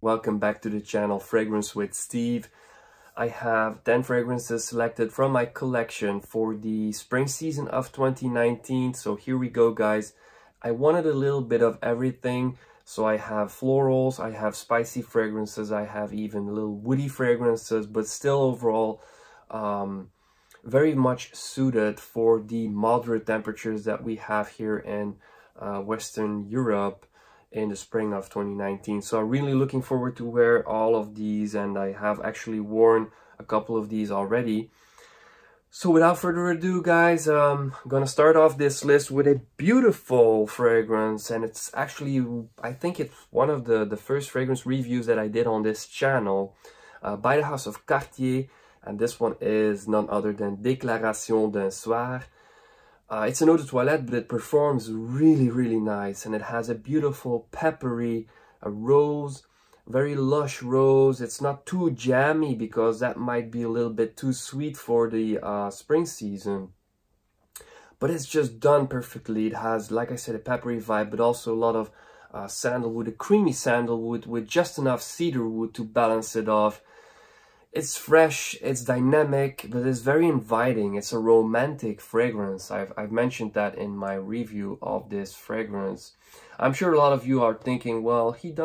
Welcome back to the channel Fragrance with Steve. I have 10 fragrances selected from my collection for the spring season of 2019. So here we go, guys. I wanted a little bit of everything. So I have florals, I have spicy fragrances, I have even little woody fragrances, but still overall very much suited for the moderate temperatures that we have here in Western Europe in the spring of 2019. So I'm really looking forward to wear all of these, and I have actually worn a couple of these already. So without further ado, guys, I'm gonna start off this list with a beautiful fragrance, and it's actually, I think it's one of the first fragrance reviews that I did on this channel by the house of Cartier, and this one is none other than Déclaration d'un soir. It's an eau de toilette, but it performs really nice, and it has a beautiful peppery rose, very lush rose. It's not too jammy because that might be a little bit too sweet for the spring season, but it's just done perfectly. It has, like I said, a peppery vibe, but also a lot of sandalwood, a creamy sandalwood with just enough cedarwood to balance it off. It's fresh, it's dynamic, but it's very inviting. It's a romantic fragrance. I've mentioned that in my review of this fragrance. I'm sure a lot of you are thinking, well, he's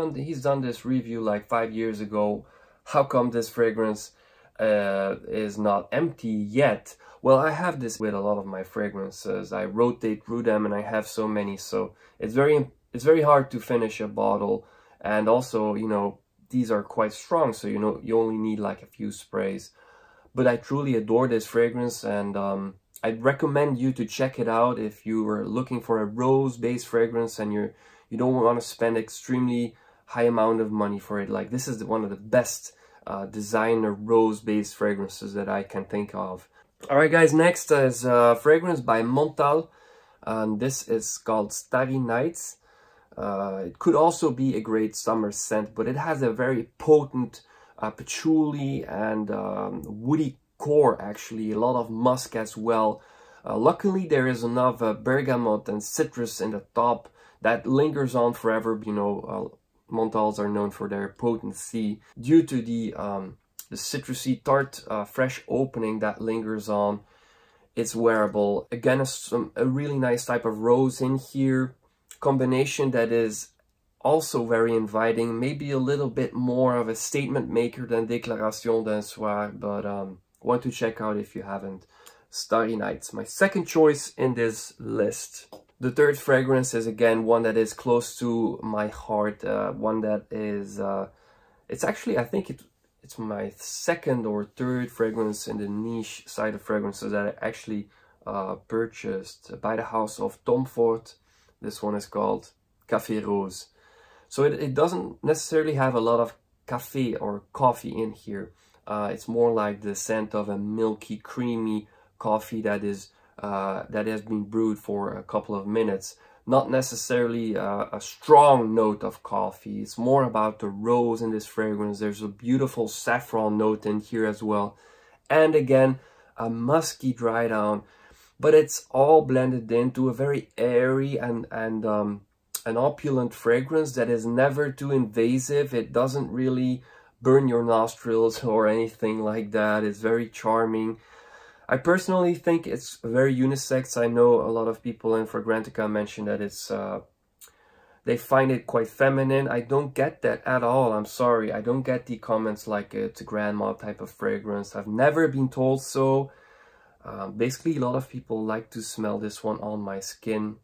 done this review like 5 years ago. How come this fragrance is not empty yet? Well, I have this with a lot of my fragrances. I rotate through them and I have so many, so it's very hard to finish a bottle. And also, you know, these are quite strong, so you know you only need like a few sprays. But I truly adore this fragrance, and I'd recommend you to check it out if you were looking for a rose-based fragrance and you don't want to spend extremely high amount of money for it. Like, this is one of the best designer rose-based fragrances that I can think of. Alright guys, next is a fragrance by Montal, and this is called Starry Nights. It could also be a great summer scent, but it has a very potent patchouli and woody core, actually, a lot of musk as well. Luckily, there is enough bergamot and citrus in the top that lingers on forever. You know, Montals are known for their potency due to the citrusy tart fresh opening that lingers on. It's wearable. Again, a really nice type of rose in here. Combination that is also very inviting, maybe a little bit more of a statement maker than Déclaration d'un soir, but want to check out if you haven't. Starry Nights, my second choice in this list. The third fragrance is again one that is close to my heart, one that is, it's actually, I think it's my second or third fragrance in the niche side of fragrances that I actually purchased by the house of Tom Ford. This one is called Caffe Rose. So it doesn't necessarily have a lot of cafe or coffee in here. It's more like the scent of a milky, creamy coffee that has been brewed for a couple of minutes. Not necessarily a strong note of coffee. It's more about the rose in this fragrance. There's a beautiful saffron note in here as well. And again, a musky dry down. But it's all blended into a very airy and an opulent fragrance that is never too invasive. It doesn't really burn your nostrils or anything like that. It's very charming. I personally think it's very unisex. I know a lot of people in Fragrantica mention that it's they find it quite feminine. I don't get that at all. I'm sorry. I don't get the comments like it's a grandma type of fragrance. I've never been told so. Basically, a lot of people like to smell this one on my skin,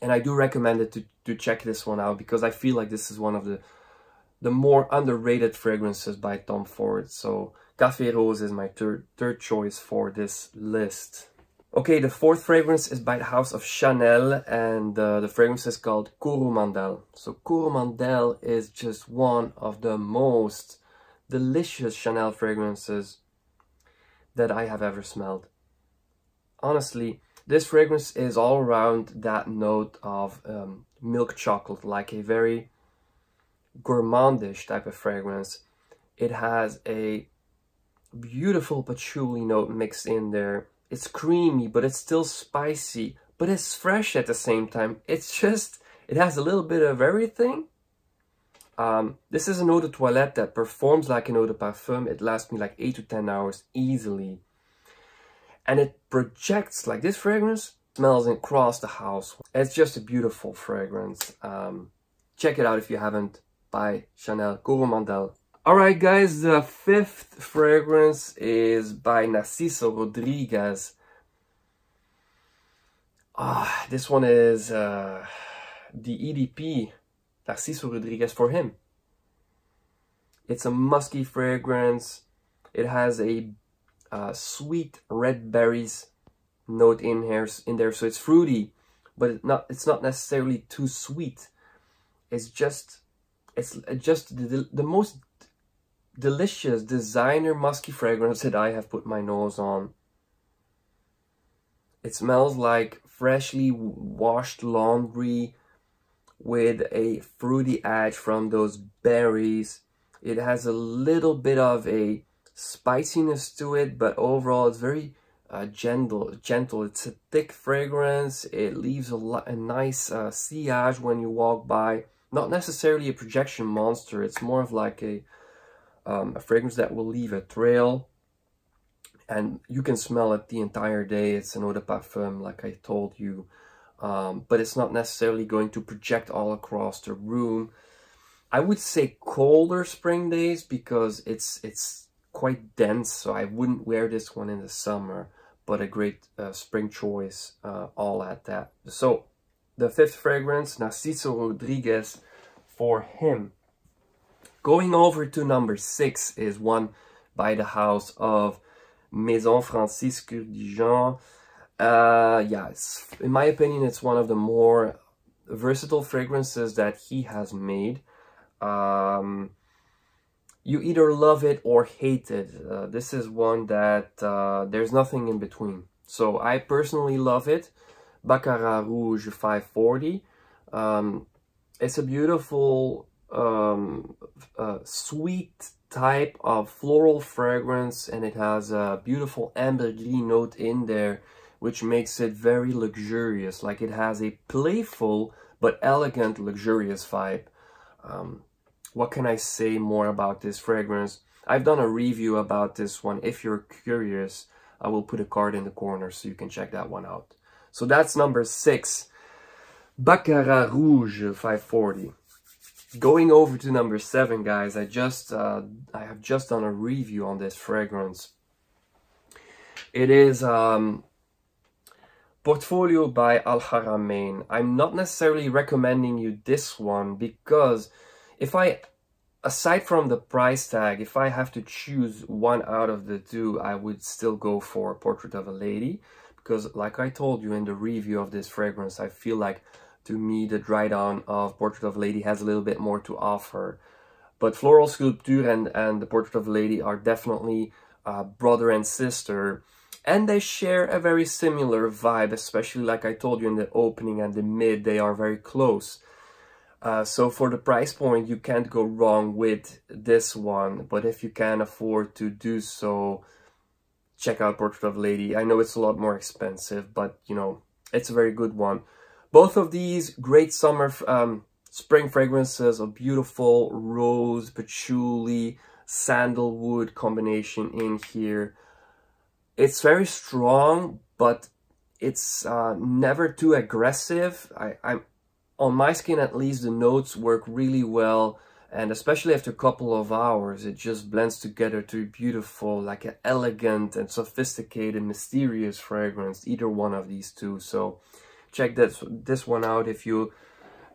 and I do recommend it to check this one out because I feel like this is one of the more underrated fragrances by Tom Ford. So Caffe Rose is my third choice for this list. Okay, the fourth fragrance is by the house of Chanel, and the fragrance is called Gugu Mandel. So Gugu Mandel is just one of the most delicious Chanel fragrances that I have ever smelled. Honestly, this fragrance is all around that note of milk chocolate, like a very gourmandish type of fragrance. It has a beautiful patchouli note mixed in there. It's creamy, but it's still spicy, but it's fresh at the same time. It's just, it has a little bit of everything. This is an eau de toilette that performs like an eau de parfum. It lasts me like 8 to 10 hours easily. And it projects, like this fragrance smells across the house. It's just a beautiful fragrance. Check it out if you haven't, by Chanel, Gugu Mandel. Alright guys, the fifth fragrance is by Narciso Rodriguez. This one is the EDP, Narciso Rodriguez for him. It's a musky fragrance. It has a sweet red berries note in there, so it's fruity, but it's not necessarily too sweet. It's just the most delicious designer musky fragrance that I have put my nose on. It smells like freshly washed laundry with a fruity edge from those berries. It has a little bit of a spiciness to it, but overall it's very gentle. It's a thick fragrance. It leaves a nice sillage when you walk by. Not necessarily a projection monster. It's more of like a fragrance that will leave a trail, and you can smell it the entire day. It's an eau de parfum, like I told you, but it's not necessarily going to project all across the room. I would say colder spring days because it's quite dense, so I wouldn't wear this one in the summer, but a great spring choice all at that. So the fifth fragrance, Narciso Rodriguez for him. Going over to number 6 is one by the house of Maison Francis Kurkdjian. Yeah, in my opinion, it's one of the more versatile fragrances that he has made. You either love it or hate it. This is one that there's nothing in between. So I personally love it. Baccarat Rouge 540. It's a beautiful sweet type of floral fragrance, and it has a beautiful ambergris note in there, which makes it very luxurious. Like, it has a playful but elegant, luxurious vibe. What can I say more about this fragrance? I've done a review about this one. If you're curious, I will put a card in the corner so you can check that one out. So that's number 6, Baccarat Rouge 540. Going over to number 7, guys, I have just done a review on this fragrance. It is Portfolio by Al Haramain. I'm not necessarily recommending you this one because aside from the price tag, if I have to choose one out of the two, I would still go for Portrait of a Lady, because like I told you in the review of this fragrance, I feel like, to me, the dry down of Portrait of a Lady has a little bit more to offer. But Floral Sculpture and the Portrait of a Lady are definitely brother and sister, and they share a very similar vibe, especially like I told you in the opening and the mid, they are very close. So for the price point, you can't go wrong with this one. But if you can afford to do so, check out Portrait of a Lady. I know it's a lot more expensive, but you know, it's a very good one. Both of these great summer spring fragrances, a beautiful rose, patchouli, sandalwood combination in here. It's very strong, but it's never too aggressive. I'm on my skin, at least, the notes work really well, and especially after a couple of hours, it just blends together to be beautiful, like an elegant and sophisticated, mysterious fragrance, either one of these two. So check this one out if you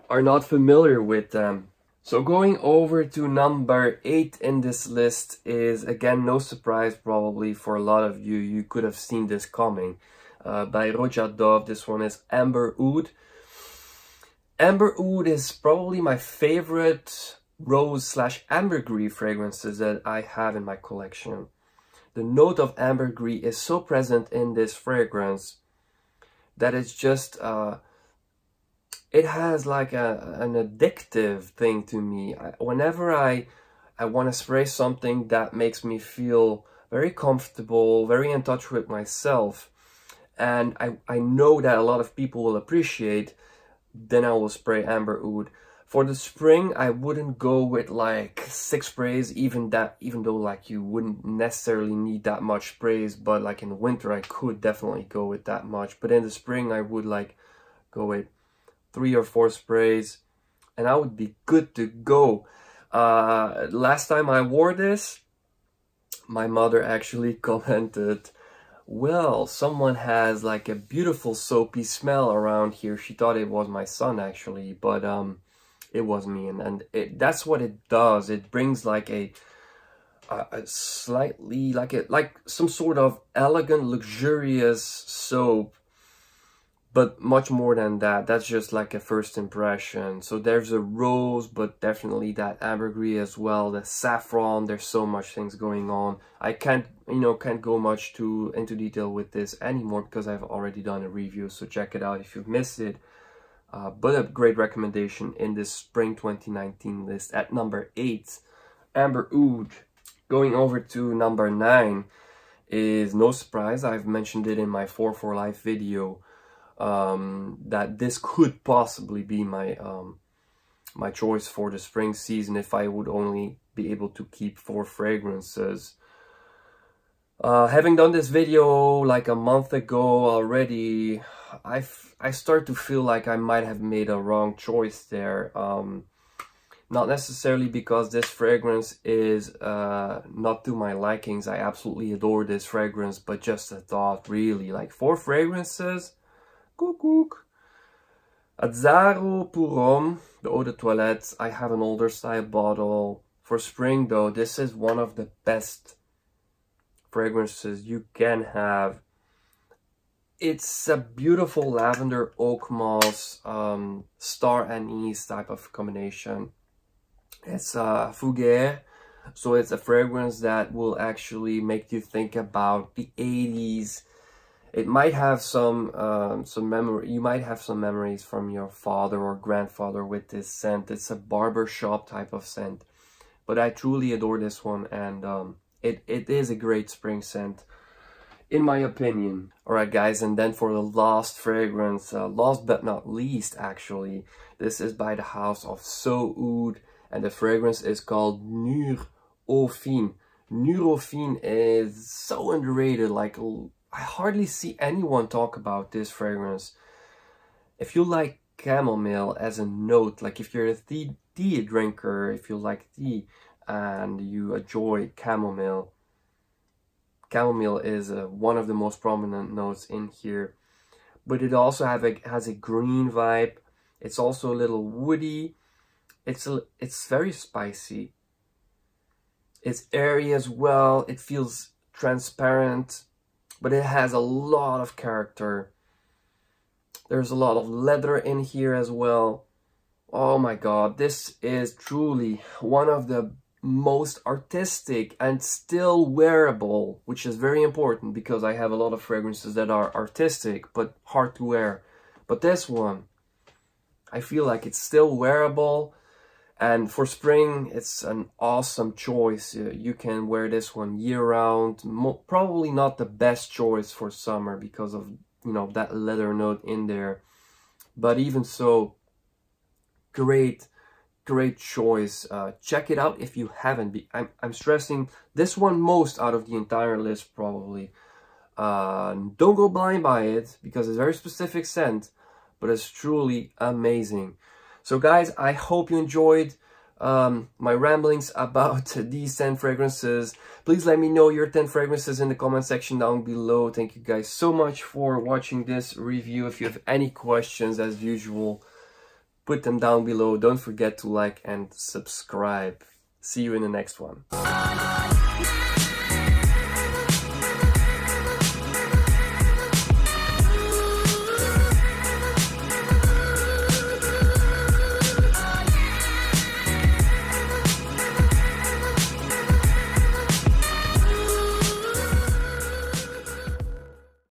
are not familiar with them. So going over to number 8 in this list is, again, no surprise probably for a lot of you. You could have seen this coming. By Roja Dove, this one is Amber Oud. Amber Oud is probably my favorite rose / ambergris fragrances that I have in my collection. The note of ambergris is so present in this fragrance that it's just, it has like an addictive thing to me. Whenever I want to spray something that makes me feel very comfortable, very in touch with myself, and I know that a lot of people will appreciate, then I will spray Amber Oud. For the spring, I wouldn't go with like 6 sprays, even though like you wouldn't necessarily need that much sprays, but like in the winter I could definitely go with that much. But in the spring I would like go with 3 or 4 sprays and I would be good to go. Last time I wore this, my mother actually commented, well, someone has like a beautiful soapy smell around here. She thought it was my son actually, but it was me, and that's what it does. It brings like a slightly like some sort of elegant, luxurious soap, but much more than that. That's just like a first impression. So there's a rose, but definitely that ambergris as well, the saffron. There's so much things going on. I can't go much into detail with this anymore because I've already done a review, so check it out if you've missed it. But a great recommendation in this spring 2019 list. At number 8, Amber Oud. Going over to number 9 is no surprise. I've mentioned it in my 4 for Life video that this could possibly be my my choice for the spring season if I would only be able to keep 4 fragrances. Having done this video like a month ago already, I start to feel like I might have made a wrong choice there. Not necessarily because this fragrance is not to my likings. I absolutely adore this fragrance, but just a thought, really. Like 4 fragrances, Gugu. Azzaro pour Homme, the eau de toilette. I have an older style bottle. For spring though, this is one of the best fragrances you can have. It's a beautiful lavender oak moss star anise type of combination. It's fougère, so it's a fragrance that will actually make you think about the 80s. It might have some memory. You might have some memories from your father or grandfather with this scent. It's a barbershop type of scent, but I truly adore this one, and it is a great spring scent, in my opinion. Alright guys, and then for the last fragrance, last but not least actually, this is by the house of So Oud, and the fragrance is called Nur Eau Fine. Nur Eau Fine is so underrated, like I hardly see anyone talk about this fragrance. If you like chamomile as a note, like if you're a tea drinker, if you like tea and you enjoy chamomile, chamomile is one of the most prominent notes in here, but it also has a green vibe. It's also a little woody. It's very spicy. It's airy as well. It feels transparent, but it has a lot of character. There's a lot of leather in here as well. Oh my god, this is truly one of the most artistic and still wearable, which is very important because I have a lot of fragrances that are artistic but hard to wear. But this one, I feel like it's still wearable, and for spring it's an awesome choice. You can wear this one year round. Probably not the best choice for summer because of, you know, that leather note in there, but even so, great choice. Check it out if you haven't. I'm stressing this one most out of the entire list probably. Don't go blind by it because it's a very specific scent, but it's truly amazing. So guys, I hope you enjoyed my ramblings about these 10 fragrances. Please let me know your 10 fragrances in the comment section down below. Thank you guys so much for watching this review. If you have any questions, as usual, put them down below. Don't forget to like and subscribe. See you in the next one.